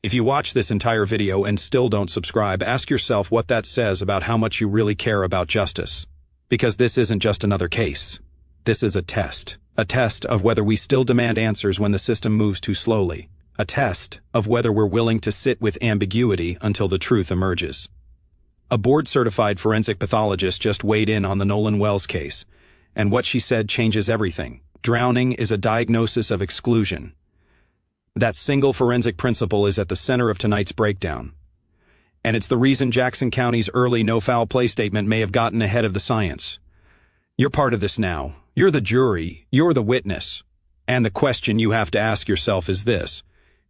If you watch this entire video and still don't subscribe, ask yourself what that says about how much you really care about justice. Because this isn't just another case. This is a test. A test of whether we still demand answers when the system moves too slowly. A test of whether we're willing to sit with ambiguity until the truth emerges. A board-certified forensic pathologist just weighed in on the Nolan Wells case, and what she said changes everything. Drowning is a diagnosis of exclusion. That single forensic principle is at the center of tonight's breakdown. And it's the reason Jackson County's early no-foul play statement may have gotten ahead of the science. You're part of this now. You're the jury. You're the witness. And the question you have to ask yourself is this.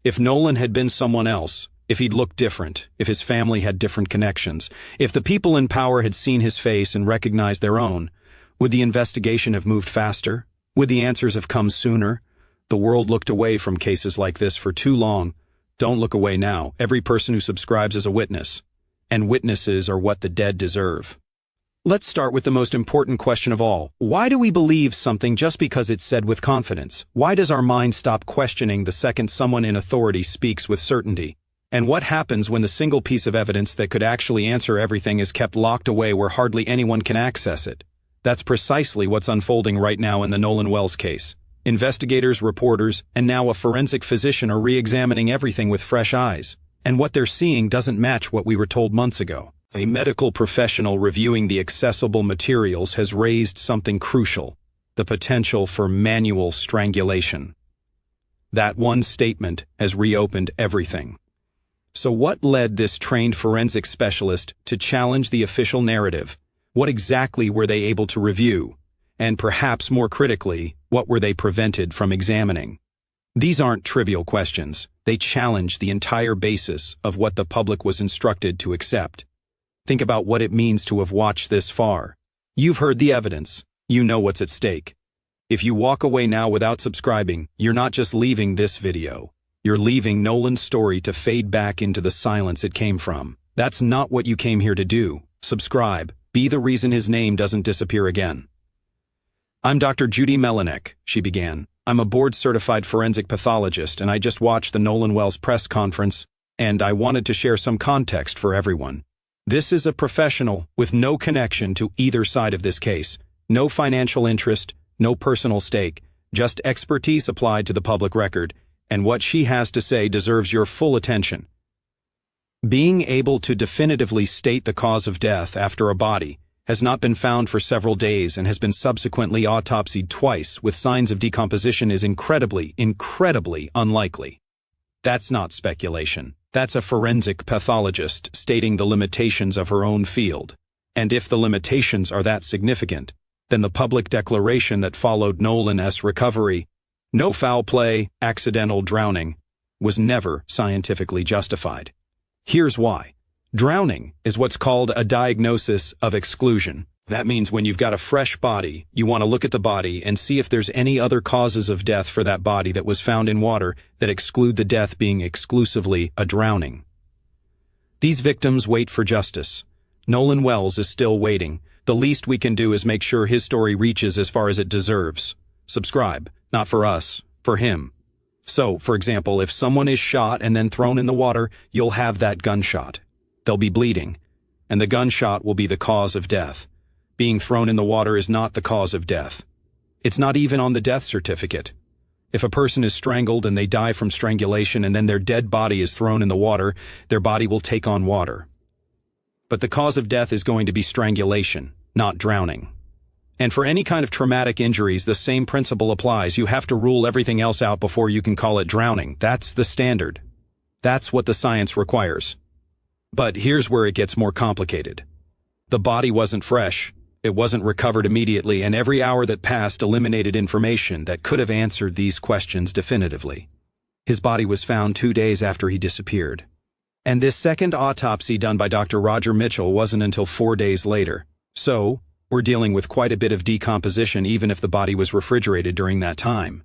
If Nolan had been someone else, if he'd looked different, if his family had different connections, if the people in power had seen his face and recognized their own, would the investigation have moved faster? Would the answers have come sooner? The world looked away from cases like this for too long. Don't look away now. Every person who subscribes is a witness. And witnesses are what the dead deserve. Let's start with the most important question of all. Why do we believe something just because it's said with confidence? Why does our mind stop questioning the second someone in authority speaks with certainty? And what happens when the single piece of evidence that could actually answer everything is kept locked away where hardly anyone can access it? That's precisely what's unfolding right now in the Nolan Wells case. Investigators, reporters, and now a forensic physician are re-examining everything with fresh eyes. And what they're seeing doesn't match what we were told months ago. A medical professional reviewing the accessible materials has raised something crucial: the potential for manual strangulation. That one statement has reopened everything. So what led this trained forensic specialist to challenge the official narrative? What exactly were they able to review? And perhaps more critically, what were they prevented from examining? These aren't trivial questions. They challenge the entire basis of what the public was instructed to accept. Think about what it means to have watched this far. You've heard the evidence. You know what's at stake. If you walk away now without subscribing, you're not just leaving this video. You're leaving Nolan's story to fade back into the silence it came from. That's not what you came here to do. Subscribe. Be the reason his name doesn't disappear again. I'm Dr. Judy Melinek, she began. I'm a board-certified forensic pathologist, and I just watched the Nolan Wells press conference, and I wanted to share some context for everyone. This is a professional with no connection to either side of this case, no financial interest, no personal stake, just expertise applied to the public record, and what she has to say deserves your full attention. Being able to definitively state the cause of death after a body has not been found for several days and has been subsequently autopsied twice with signs of decomposition is incredibly unlikely. That's not speculation. That's a forensic pathologist stating the limitations of her own field. And if the limitations are that significant, then the public declaration that followed Nolan's recovery, no foul play, accidental drowning, was never scientifically justified. Here's why. Drowning is what's called a diagnosis of exclusion. That means when you've got a fresh body, you want to look at the body and see if there's any other causes of death for that body that was found in water that exclude the death being exclusively a drowning. These victims wait for justice. Nolan Wells is still waiting. The least we can do is make sure his story reaches as far as it deserves. Subscribe. Not for us, for him. So, for example, if someone is shot and then thrown in the water, you'll have that gunshot. They'll be bleeding, and the gunshot will be the cause of death. Being thrown in the water is not the cause of death. It's not even on the death certificate. If a person is strangled and they die from strangulation and then their dead body is thrown in the water, their body will take on water. But the cause of death is going to be strangulation, not drowning. And for any kind of traumatic injuries, the same principle applies. You have to rule everything else out before you can call it drowning. That's the standard. That's what the science requires. But here's where it gets more complicated. The body wasn't fresh. It wasn't recovered immediately, and every hour that passed eliminated information that could have answered these questions definitively. His body was found 2 days after he disappeared. And this second autopsy done by Dr. Roger Mitchell wasn't until 4 days later. So, we're dealing with quite a bit of decomposition even if the body was refrigerated during that time.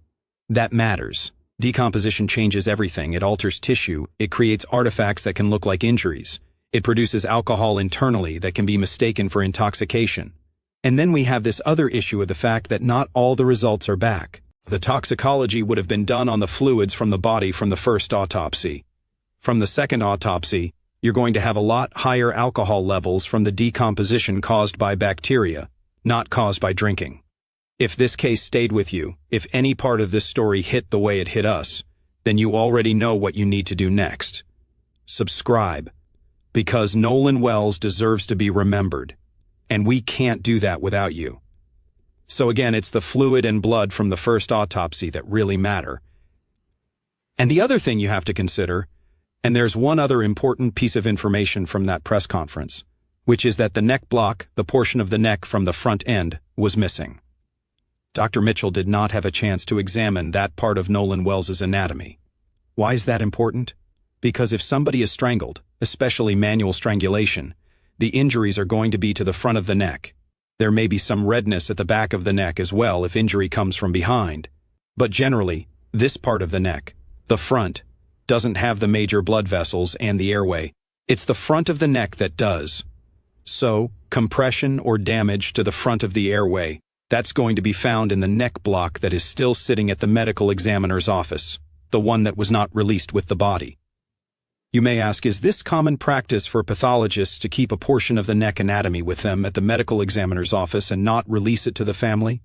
That matters. Decomposition changes everything. It alters tissue. It creates artifacts that can look like injuries. It produces alcohol internally that can be mistaken for intoxication. And then we have this other issue of the fact that not all the results are back. The toxicology would have been done on the fluids from the body from the first autopsy. From the second autopsy, you're going to have a lot higher alcohol levels from the decomposition caused by bacteria, not caused by drinking. If this case stayed with you, if any part of this story hit the way it hit us, then you already know what you need to do next. Subscribe. Because Nolan Wells deserves to be remembered, and we can't do that without you. So again, it's the fluid and blood from the first autopsy that really matter. And the other thing you have to consider, and there's one other important piece of information from that press conference, which is that the neck block, the portion of the neck from the front end, was missing. Dr. Mitchell did not have a chance to examine that part of Nolan Wells's anatomy. Why is that important? Because if somebody is strangled, especially manual strangulation, the injuries are going to be to the front of the neck. There may be some redness at the back of the neck as well if injury comes from behind. But generally, this part of the neck, the front, doesn't have the major blood vessels and the airway. It's the front of the neck that does. So, compression or damage to the front of the airway, that's going to be found in the neck block that is still sitting at the medical examiner's office, the one that was not released with the body. You may ask, is this common practice for pathologists to keep a portion of the neck anatomy with them at the medical examiner's office and not release it to the family?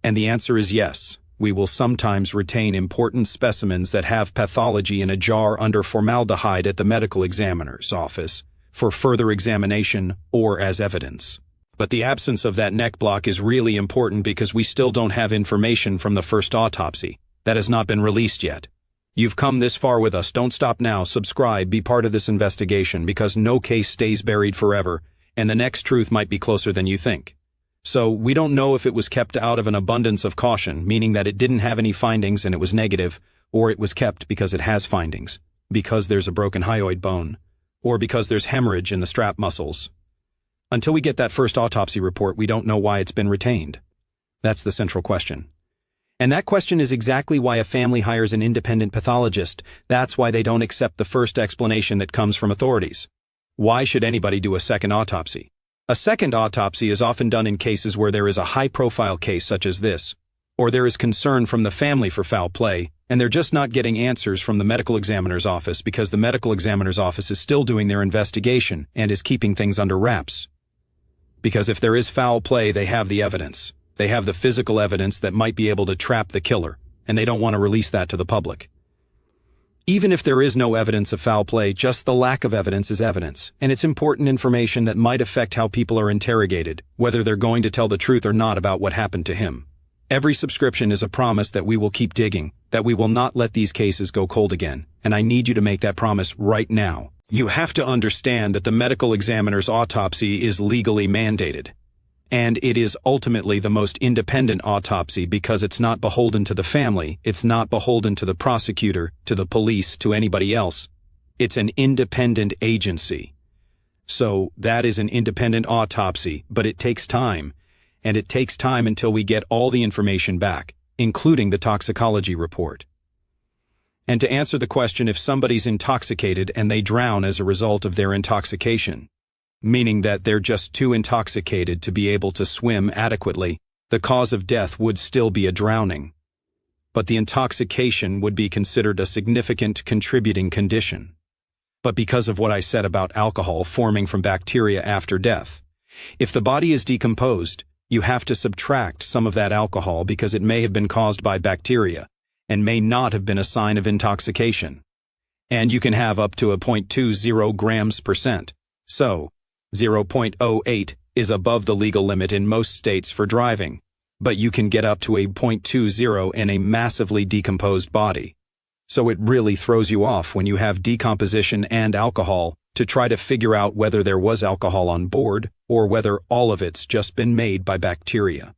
And the answer is yes. We will sometimes retain important specimens that have pathology in a jar under formaldehyde at the medical examiner's office for further examination or as evidence. But the absence of that neck block is really important because we still don't have information from the first autopsy. That has not been released yet. You've come this far with us. Don't stop now. Subscribe. Be part of this investigation because no case stays buried forever, and the next truth might be closer than you think. So, we don't know if it was kept out of an abundance of caution, meaning that it didn't have any findings and it was negative, or it was kept because it has findings, because there's a broken hyoid bone, or because there's hemorrhage in the strap muscles. Until we get that first autopsy report, we don't know why it's been retained. That's the central question. And that question is exactly why a family hires an independent pathologist. That's why they don't accept the first explanation that comes from authorities. Why should anybody do a second autopsy? A second autopsy is often done in cases where there is a high-profile case such as this, or there is concern from the family for foul play, and they're just not getting answers from the medical examiner's office because the medical examiner's office is still doing their investigation and is keeping things under wraps. Because if there is foul play, they have the evidence. They have the physical evidence that might be able to trap the killer, and they don't want to release that to the public. Even if there is no evidence of foul play, just the lack of evidence is evidence, and it's important information that might affect how people are interrogated, whether they're going to tell the truth or not about what happened to him. Every subscription is a promise that we will keep digging, that we will not let these cases go cold again, and I need you to make that promise right now. You have to understand that the medical examiner's autopsy is legally mandated. And it is ultimately the most independent autopsy because it's not beholden to the family, it's not beholden to the prosecutor, to the police, to anybody else. It's an independent agency. So that is an independent autopsy, but it takes time. And it takes time until we get all the information back, including the toxicology report. And to answer the question if somebody's intoxicated and they drown as a result of their intoxication, meaning that they're just too intoxicated to be able to swim adequately, the cause of death would still be a drowning. But the intoxication would be considered a significant contributing condition. But because of what I said about alcohol forming from bacteria after death, if the body is decomposed, you have to subtract some of that alcohol because it may have been caused by bacteria and may not have been a sign of intoxication. And you can have up to a 0.20 grams percent. So, 0.08 is above the legal limit in most states for driving, but you can get up to a 0.20 in a massively decomposed body. So it really throws you off when you have decomposition and alcohol to try to figure out whether there was alcohol on board or whether all of it's just been made by bacteria.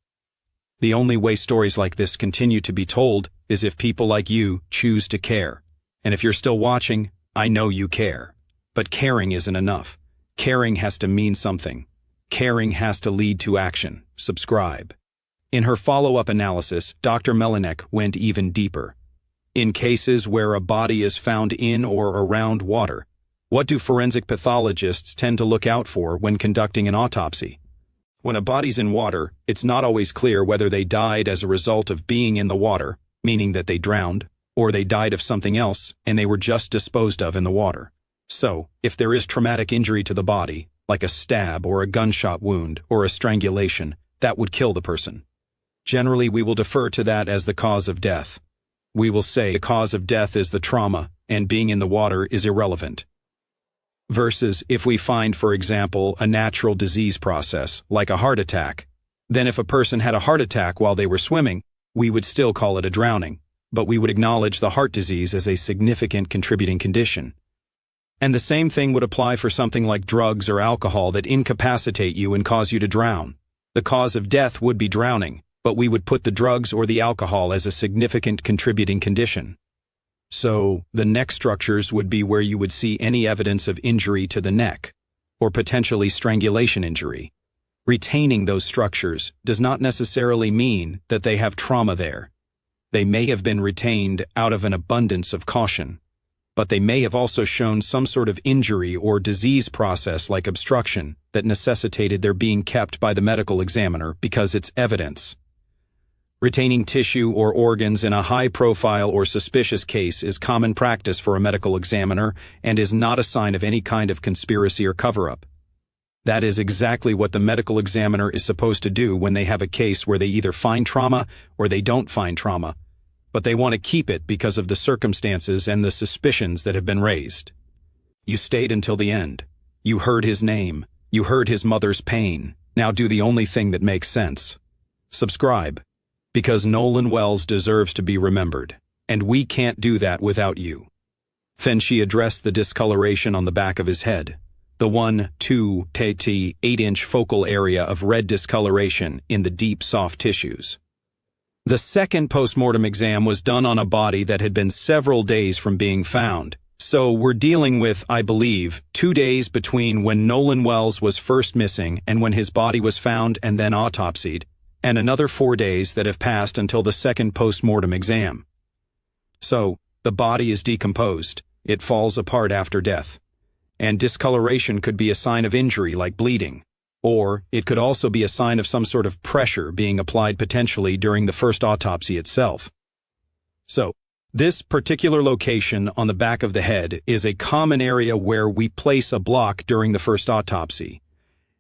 The only way stories like this continue to be told is if people like you choose to care. And if you're still watching, I know you care. But caring isn't enough. Caring has to mean something. Caring has to lead to action. Subscribe. In her follow-up analysis, Dr. Melinek went even deeper. In cases where a body is found in or around water, what do forensic pathologists tend to look out for when conducting an autopsy? When a body's in water, it's not always clear whether they died as a result of being in the water, meaning that they drowned, or they died of something else and they were just disposed of in the water. So, if there is traumatic injury to the body, like a stab or a gunshot wound or a strangulation, that would kill the person. Generally, we will defer to that as the cause of death. We will say the cause of death is the trauma, and being in the water is irrelevant. Versus if we find, for example, a natural disease process, like a heart attack, then if a person had a heart attack while they were swimming, we would still call it a drowning, but we would acknowledge the heart disease as a significant contributing condition. And the same thing would apply for something like drugs or alcohol that incapacitate you and cause you to drown. The cause of death would be drowning, but we would put the drugs or the alcohol as a significant contributing condition. So, the neck structures would be where you would see any evidence of injury to the neck, or potentially strangulation injury. Retaining those structures does not necessarily mean that they have trauma there. They may have been retained out of an abundance of caution, but they may have also shown some sort of injury or disease process like obstruction that necessitated their being kept by the medical examiner because it's evidence. Retaining tissue or organs in a high-profile or suspicious case is common practice for a medical examiner and is not a sign of any kind of conspiracy or cover-up. That is exactly what the medical examiner is supposed to do when they have a case where they either find trauma or they don't find trauma, but they want to keep it because of the circumstances and the suspicions that have been raised. You stayed until the end. You heard his name. You heard his mother's pain. Now do the only thing that makes sense. Subscribe. Because Nolan Wells deserves to be remembered, and we can't do that without you. Then she addressed the discoloration on the back of his head, the 1, 2, 8-inch focal area of red discoloration in the deep soft tissues. The second postmortem exam was done on a body that had been several days from being found, so we're dealing with, I believe, 2 days between when Nolan Wells was first missing and when his body was found and then autopsied, and another 4 days that have passed until the second post-mortem exam. So, the body is decomposed, it falls apart after death. And discoloration could be a sign of injury like bleeding, or it could also be a sign of some sort of pressure being applied potentially during the first autopsy itself. So, this particular location on the back of the head is a common area where we place a block during the first autopsy,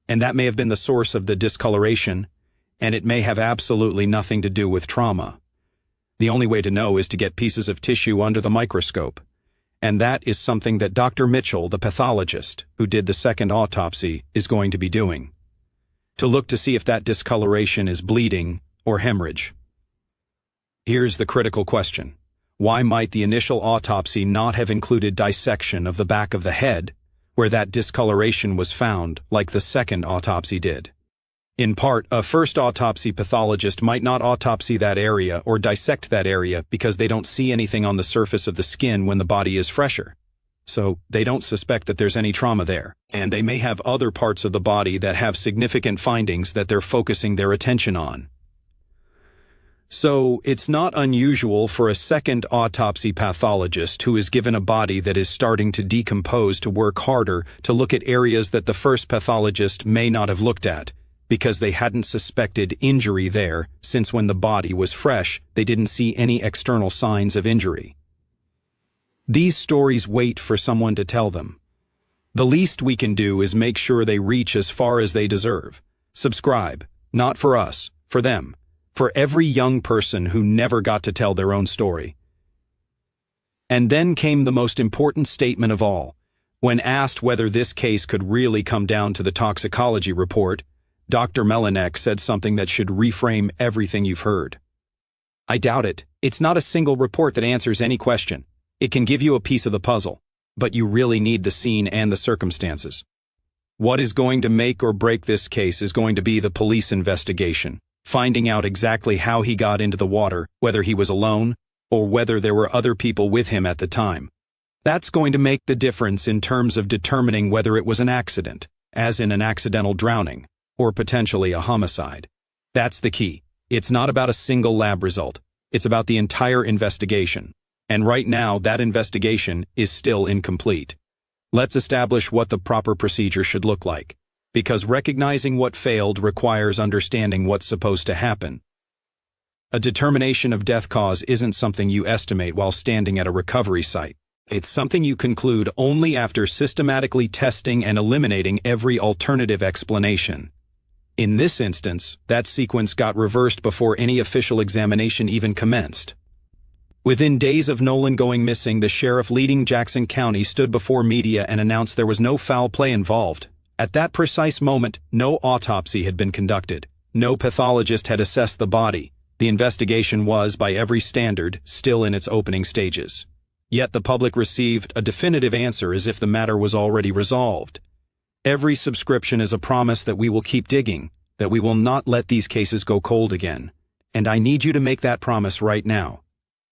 and that may have been the source of the discoloration, and it may have absolutely nothing to do with trauma. The only way to know is to get pieces of tissue under the microscope, and that is something that Dr. Mitchell, the pathologist, who did the second autopsy, is going to be doing, to look to see if that discoloration is bleeding or hemorrhage. Here's the critical question. Why might the initial autopsy not have included dissection of the back of the head, where that discoloration was found, like the second autopsy did? In part, a first autopsy pathologist might not autopsy that area or dissect that area because they don't see anything on the surface of the skin when the body is fresher. So, they don't suspect that there's any trauma there, and they may have other parts of the body that have significant findings that they're focusing their attention on. So, it's not unusual for a second autopsy pathologist who is given a body that is starting to decompose to work harder to look at areas that the first pathologist may not have looked at, because they hadn't suspected injury there, since when the body was fresh, they didn't see any external signs of injury. These stories wait for someone to tell them. The least we can do is make sure they reach as far as they deserve. Subscribe, not for us, for them, for every young person who never got to tell their own story. And then came the most important statement of all. When asked whether this case could really come down to the toxicology report, Dr. Melinek said something that should reframe everything you've heard. I doubt it. It's not a single report that answers any question. It can give you a piece of the puzzle, but you really need the scene and the circumstances. What is going to make or break this case is going to be the police investigation, finding out exactly how he got into the water, whether he was alone, or whether there were other people with him at the time. That's going to make the difference in terms of determining whether it was an accident, as in an accidental drowning, or potentially a homicide. That's the key. It's not about a single lab result. It's about the entire investigation. And right now, that investigation is still incomplete. Let's establish what the proper procedure should look like, because recognizing what failed requires understanding what's supposed to happen. A determination of death cause isn't something you estimate while standing at a recovery site. It's something you conclude only after systematically testing and eliminating every alternative explanation. In this instance, that sequence got reversed before any official examination even commenced. Within days of Nolan going missing, the sheriff leading Jackson County stood before media and announced there was no foul play involved. At that precise moment, no autopsy had been conducted. No pathologist had assessed the body. The investigation was, by every standard, still in its opening stages. Yet the public received a definitive answer as if the matter was already resolved. Every subscription is a promise that we will keep digging, that we will not let these cases go cold again. And I need you to make that promise right now.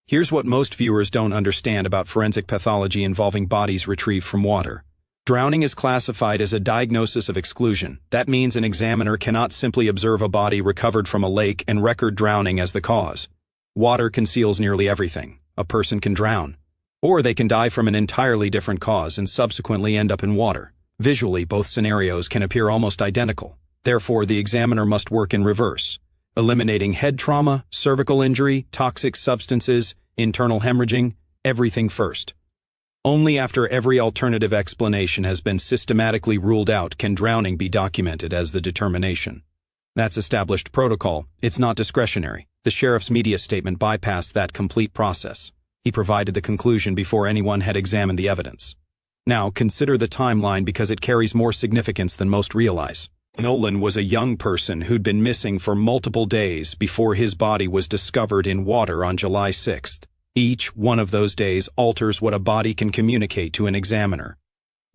Here's what most viewers don't understand about forensic pathology involving bodies retrieved from water. Drowning is classified as a diagnosis of exclusion. That means an examiner cannot simply observe a body recovered from a lake and record drowning as the cause. Water conceals nearly everything. A person can drown. Or they can die from an entirely different cause and subsequently end up in water. Visually, both scenarios can appear almost identical. Therefore, the examiner must work in reverse, eliminating head trauma, cervical injury, toxic substances, internal hemorrhaging, everything first. Only after every alternative explanation has been systematically ruled out can drowning be documented as the determination. That's established protocol. It's not discretionary. The sheriff's media statement bypassed that complete process. He provided the conclusion before anyone had examined the evidence. Now, consider the timeline because it carries more significance than most realize. Nolan was a young person who'd been missing for multiple days before his body was discovered in water on July 6th. Each one of those days alters what a body can communicate to an examiner.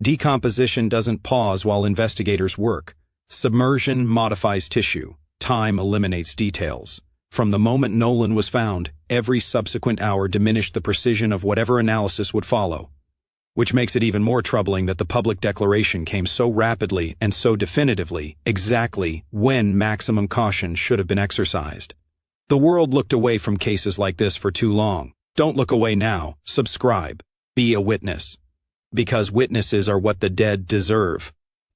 Decomposition doesn't pause while investigators work. Submersion modifies tissue. Time eliminates details. From the moment Nolan was found, every subsequent hour diminished the precision of whatever analysis would follow. Which makes it even more troubling that the public declaration came so rapidly and so definitively, exactly when maximum caution should have been exercised. The world looked away from cases like this for too long. Don't look away now. Subscribe. Be a witness. Because witnesses are what the dead deserve.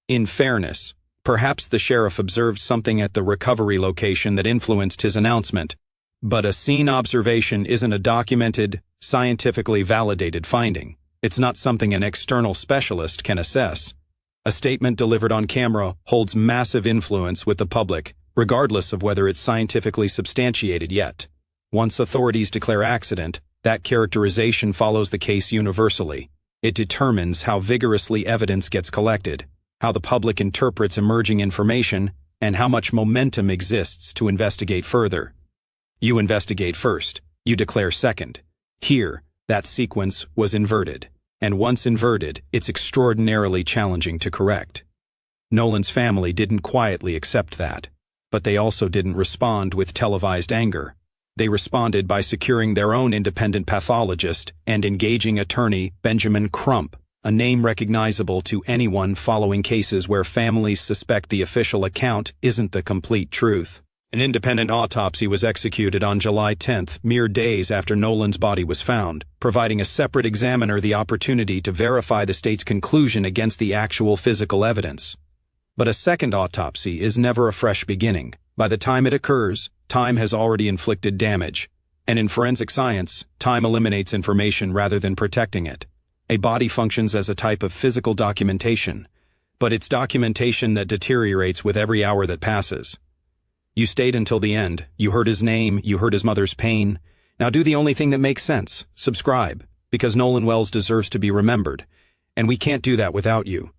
In fairness, perhaps the sheriff observed something at the recovery location that influenced his announcement. But a scene observation isn't a documented, scientifically validated finding. It's not something an external specialist can assess. A statement delivered on camera holds massive influence with the public, regardless of whether it's scientifically substantiated yet. Once authorities declare accident, that characterization follows the case universally. It determines how vigorously evidence gets collected, how the public interprets emerging information, and how much momentum exists to investigate further. You investigate first, you declare second. Here, that sequence was inverted, and once inverted, it's extraordinarily challenging to correct. Nolan's family didn't quietly accept that, but they also didn't respond with televised anger. They responded by securing their own independent pathologist and engaging attorney Benjamin Crump, a name recognizable to anyone following cases where families suspect the official account isn't the complete truth. An independent autopsy was executed on July 10th, mere days after Nolan's body was found, providing a separate examiner the opportunity to verify the state's conclusion against the actual physical evidence. But a second autopsy is never a fresh beginning. By the time it occurs, time has already inflicted damage. And in forensic science, time eliminates information rather than protecting it. A body functions as a type of physical documentation, but it's documentation that deteriorates with every hour that passes. You stayed until the end. You heard his name. You heard his mother's pain. Now do the only thing that makes sense. Subscribe, because Nolan Wells deserves to be remembered, and we can't do that without you.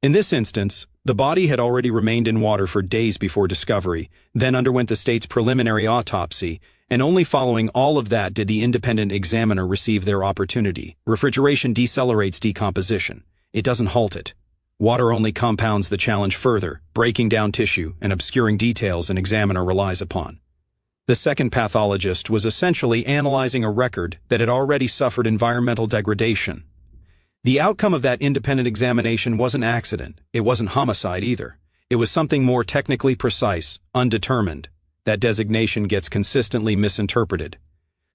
In this instance, the body had already remained in water for days before discovery, then underwent the state's preliminary autopsy, and only following all of that did the independent examiner receive their opportunity. Refrigeration decelerates decomposition. It doesn't halt it. Water only compounds the challenge further, breaking down tissue and obscuring details an examiner relies upon. The second pathologist was essentially analyzing a record that had already suffered environmental degradation. The outcome of that independent examination wasn't accident. It wasn't homicide either. It was something more technically precise, undetermined. That designation gets consistently misinterpreted.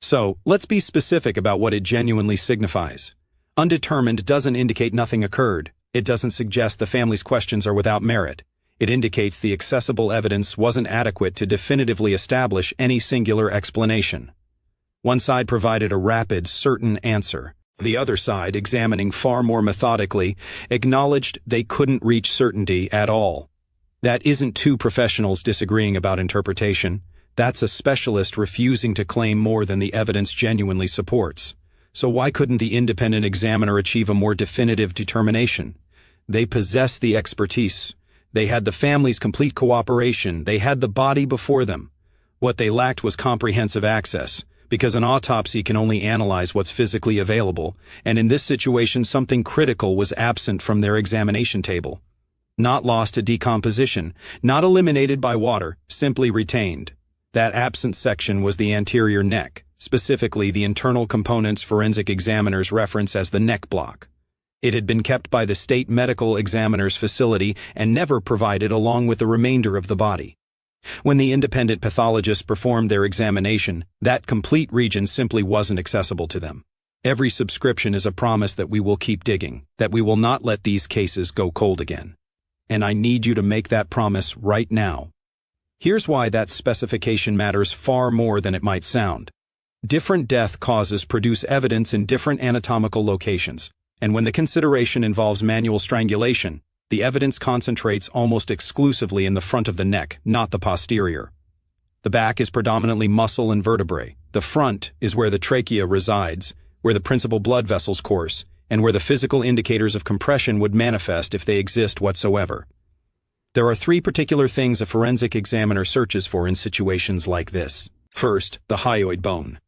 So, let's be specific about what it genuinely signifies. Undetermined doesn't indicate nothing occurred. It doesn't suggest the family's questions are without merit. It indicates the accessible evidence wasn't adequate to definitively establish any singular explanation. One side provided a rapid, certain answer. The other side, examining far more methodically, acknowledged they couldn't reach certainty at all. That isn't two professionals disagreeing about interpretation. That's a specialist refusing to claim more than the evidence genuinely supports. So why couldn't the independent examiner achieve a more definitive determination? They possess the expertise. They had the family's complete cooperation. They had the body before them. What they lacked was comprehensive access, because an autopsy can only analyze what's physically available, and in this situation something critical was absent from their examination table. Not lost to decomposition, not eliminated by water, simply retained. That absent section was the anterior neck, specifically the internal components forensic examiners reference as the neck block. It had been kept by the state medical examiner's facility and never provided along with the remainder of the body. When the independent pathologists performed their examination, that complete region simply wasn't accessible to them. Every subscription is a promise that we will keep digging, that we will not let these cases go cold again. And I need you to make that promise right now. Here's why that specification matters far more than it might sound. Different death causes produce evidence in different anatomical locations, and when the consideration involves manual strangulation, the evidence concentrates almost exclusively in the front of the neck, not the posterior. The back is predominantly muscle and vertebrae. The front is where the trachea resides, where the principal blood vessels course, and where the physical indicators of compression would manifest if they exist whatsoever. There are three particular things a forensic examiner searches for in situations like this. First, the hyoid bone.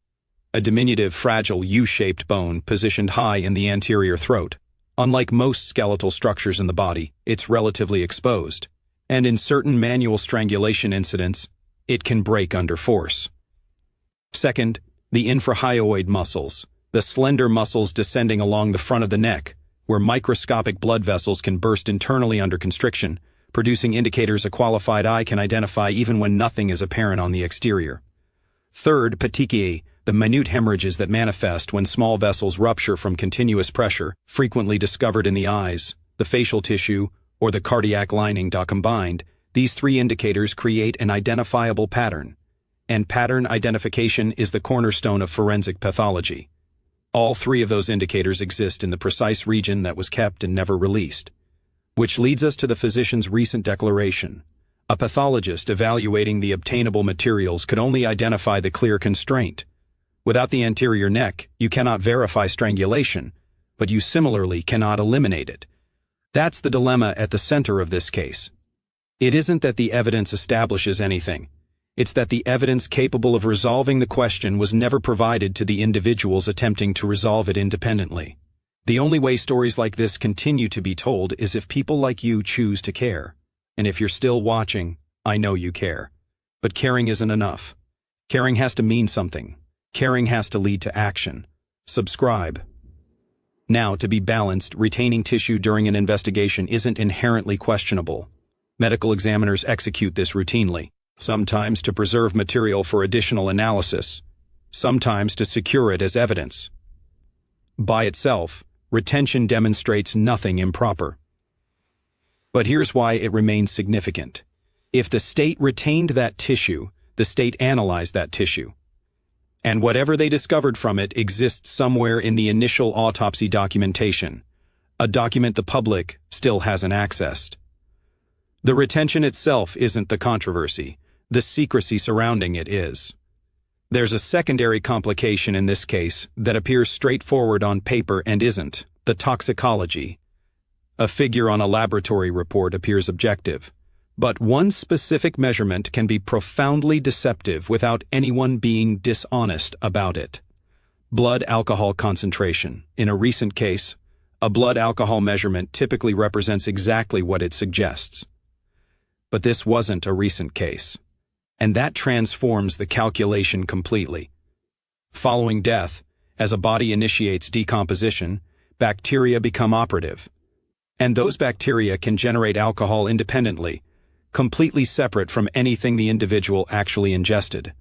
A diminutive, fragile U-shaped bone positioned high in the anterior throat. Unlike most skeletal structures in the body, it's relatively exposed, and in certain manual strangulation incidents, it can break under force. Second, the infrahyoid muscles, the slender muscles descending along the front of the neck, where microscopic blood vessels can burst internally under constriction, producing indicators a qualified eye can identify even when nothing is apparent on the exterior. Third, petechiae, the minute hemorrhages that manifest when small vessels rupture from continuous pressure, frequently discovered in the eyes, the facial tissue, or the cardiac lining. Combined, these three indicators create an identifiable pattern, and pattern identification is the cornerstone of forensic pathology. All three of those indicators exist in the precise region that was kept and never released. Which leads us to the physician's recent declaration. A pathologist evaluating the obtainable materials could only identify the clear constraint. Without the anterior neck, you cannot verify strangulation, but you similarly cannot eliminate it. That's the dilemma at the center of this case. It isn't that the evidence establishes anything. It's that the evidence capable of resolving the question was never provided to the individuals attempting to resolve it independently. The only way stories like this continue to be told is if people like you choose to care. And if you're still watching, I know you care. But caring isn't enough. Caring has to mean something. Caring has to lead to action. Subscribe. Now, to be balanced, retaining tissue during an investigation isn't inherently questionable. Medical examiners execute this routinely, sometimes to preserve material for additional analysis, sometimes to secure it as evidence. By itself, retention demonstrates nothing improper. But here's why it remains significant. If the state retained that tissue, the state analyzed that tissue. And whatever they discovered from it exists somewhere in the initial autopsy documentation, a document the public still hasn't accessed. The retention itself isn't the controversy. The secrecy surrounding it is. There's a secondary complication in this case that appears straightforward on paper and isn't: the toxicology. A figure on a laboratory report appears objective, but one specific measurement can be profoundly deceptive without anyone being dishonest about it. Blood alcohol concentration. In a recent case, a blood alcohol measurement typically represents exactly what it suggests. But this wasn't a recent case, and that transforms the calculation completely. Following death, as a body initiates decomposition, bacteria become operative, and those bacteria can generate alcohol independently, completely separate from anything the individual actually ingested.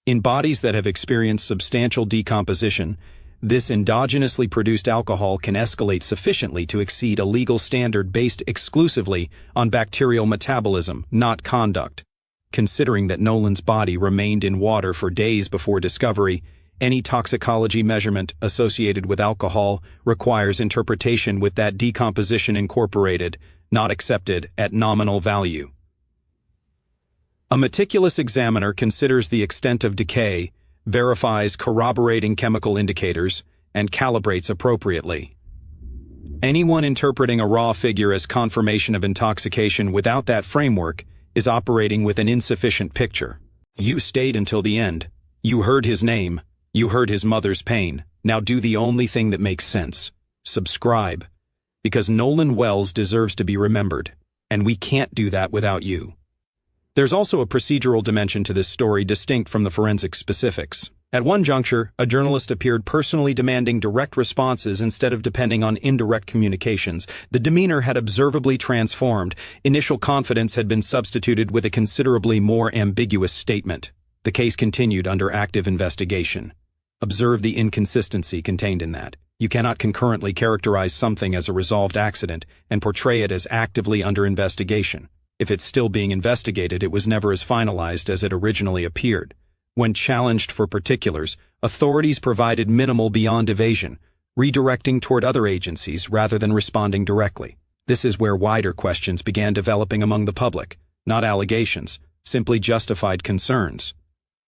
In bodies that have experienced substantial decomposition, this endogenously produced alcohol can escalate sufficiently to exceed a legal standard based exclusively on bacterial metabolism, not conduct. Considering that Nolan's body remained in water for days before discovery, any toxicology measurement associated with alcohol requires interpretation with that decomposition incorporated, not accepted at nominal value. A meticulous examiner considers the extent of decay, verifies corroborating chemical indicators, and calibrates appropriately. Anyone interpreting a raw figure as confirmation of intoxication without that framework is operating with an insufficient picture. You stayed until the end. You heard his name. You heard his mother's pain. Now do the only thing that makes sense. Subscribe. Because Nolan Wells deserves to be remembered, and we can't do that without you. There's also a procedural dimension to this story distinct from the forensic specifics. At one juncture, a journalist appeared personally demanding direct responses instead of depending on indirect communications. The demeanor had observably transformed. Initial confidence had been substituted with a considerably more ambiguous statement. The case continued under active investigation. Observe the inconsistency contained in that. You cannot concurrently characterize something as a resolved accident and portray it as actively under investigation. If it's still being investigated, it was never as finalized as it originally appeared. When challenged for particulars, authorities provided minimal beyond evasion, redirecting toward other agencies rather than responding directly. This is where wider questions began developing among the public, not allegations, simply justified concerns.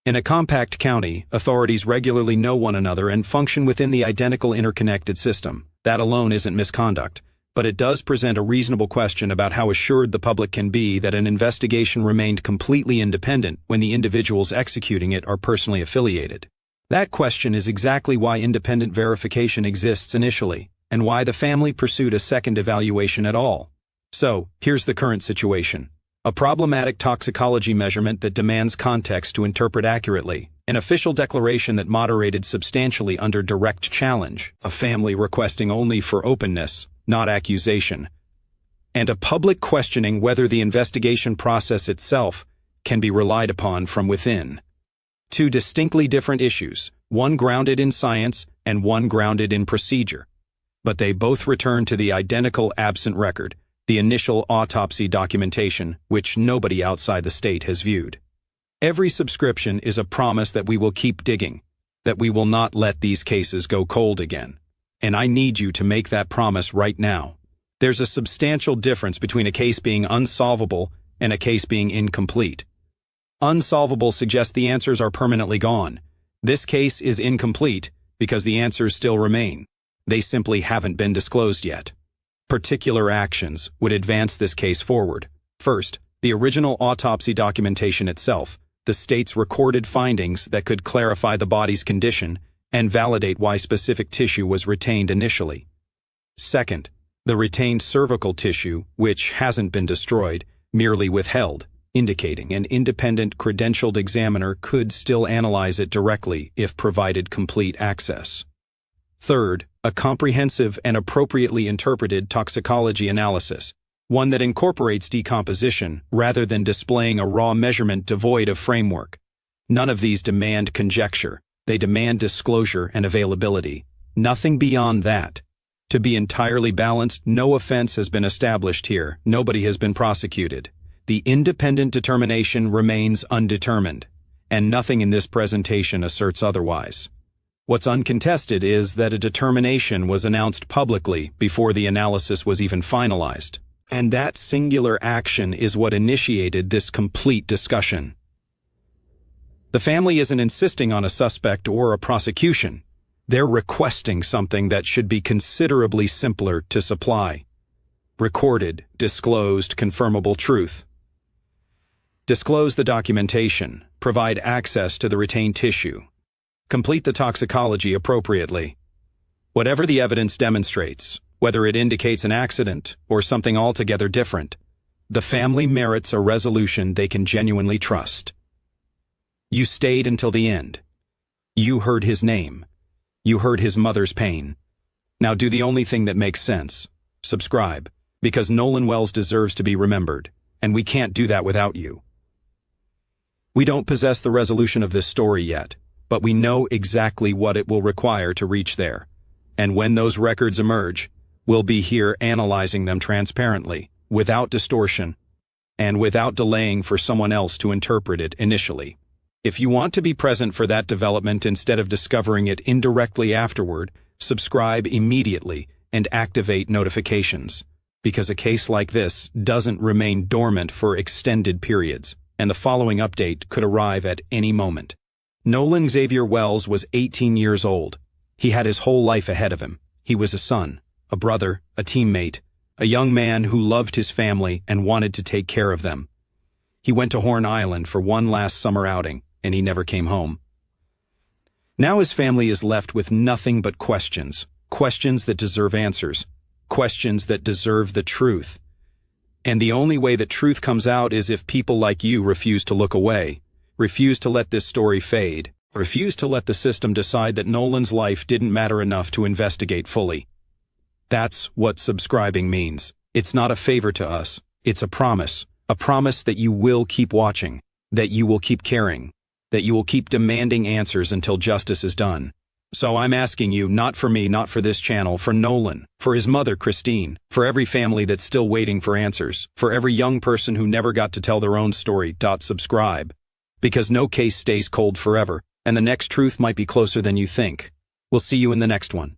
In a compact county, authorities regularly know one another and function within the identical interconnected system. That alone isn't misconduct, but it does present a reasonable question about how assured the public can be that an investigation remained completely independent when the individuals executing it are personally affiliated. That question is exactly why independent verification exists initially, and why the family pursued a second evaluation at all. So, here's the current situation. A problematic toxicology measurement that demands context to interpret accurately, an official declaration that moderated substantially under direct challenge, a family requesting only for openness, not accusation, and a public questioning whether the investigation process itself can be relied upon from within. Two distinctly different issues, one grounded in science and one grounded in procedure. But they both return to the identical absent record, the initial autopsy documentation, which nobody outside the state has viewed. Every subscription is a promise that we will keep digging, that we will not let these cases go cold again. And I need you to make that promise right now. There's a substantial difference between a case being unsolvable and a case being incomplete. Unsolvable suggests the answers are permanently gone. This case is incomplete because the answers still remain. They simply haven't been disclosed yet. Particular actions would advance this case forward. First, the original autopsy documentation itself, the state's recorded findings that could clarify the body's condition and validate why specific tissue was retained initially. Second, the retained cervical tissue, which hasn't been destroyed, merely withheld, indicating an independent credentialed examiner could still analyze it directly if provided complete access. Third, a comprehensive and appropriately interpreted toxicology analysis, one that incorporates decomposition rather than displaying a raw measurement devoid of framework. None of these demand conjecture. They demand disclosure and availability. Nothing beyond that. To be entirely balanced, no offense has been established here. Nobody has been prosecuted. The independent determination remains undetermined, and nothing in this presentation asserts otherwise. What's uncontested is that a determination was announced publicly before the analysis was even finalized, and that singular action is what initiated this complete discussion. The family isn't insisting on a suspect or a prosecution. They're requesting something that should be considerably simpler to supply. Recorded, disclosed, confirmable truth. Disclose the documentation. Provide access to the retained tissue. Complete the toxicology appropriately. Whatever the evidence demonstrates, whether it indicates an accident or something altogether different, the family merits a resolution they can genuinely trust. You stayed until the end. You heard his name. You heard his mother's pain. Now do the only thing that makes sense. Subscribe, because Nolan Wells deserves to be remembered, and we can't do that without you. We don't possess the resolution of this story yet, but we know exactly what it will require to reach there. And when those records emerge, we'll be here analyzing them transparently, without distortion, and without delaying for someone else to interpret it initially. If you want to be present for that development instead of discovering it indirectly afterward, subscribe immediately and activate notifications, because a case like this doesn't remain dormant for extended periods, and the following update could arrive at any moment. Nolan Wells was 18 years old. He had his whole life ahead of him. He was a son, a brother, a teammate, a young man who loved his family and wanted to take care of them. He went to Horn Island for one last summer outing, and he never came home. Now his family is left with nothing but questions, questions that deserve answers, questions that deserve the truth. And the only way that truth comes out is if people like you refuse to look away, refuse to let this story fade, refuse to let the system decide that Nolan's life didn't matter enough to investigate fully. That's what subscribing means. It's not a favor to us. It's a promise that you will keep watching, that you will keep caring, that you will keep demanding answers until justice is done. So I'm asking you, not for me, not for this channel, for Nolan, for his mother, Christine, for every family that's still waiting for answers, for every young person who never got to tell their own story, subscribe. Because no case stays cold forever, and the next truth might be closer than you think. We'll see you in the next one.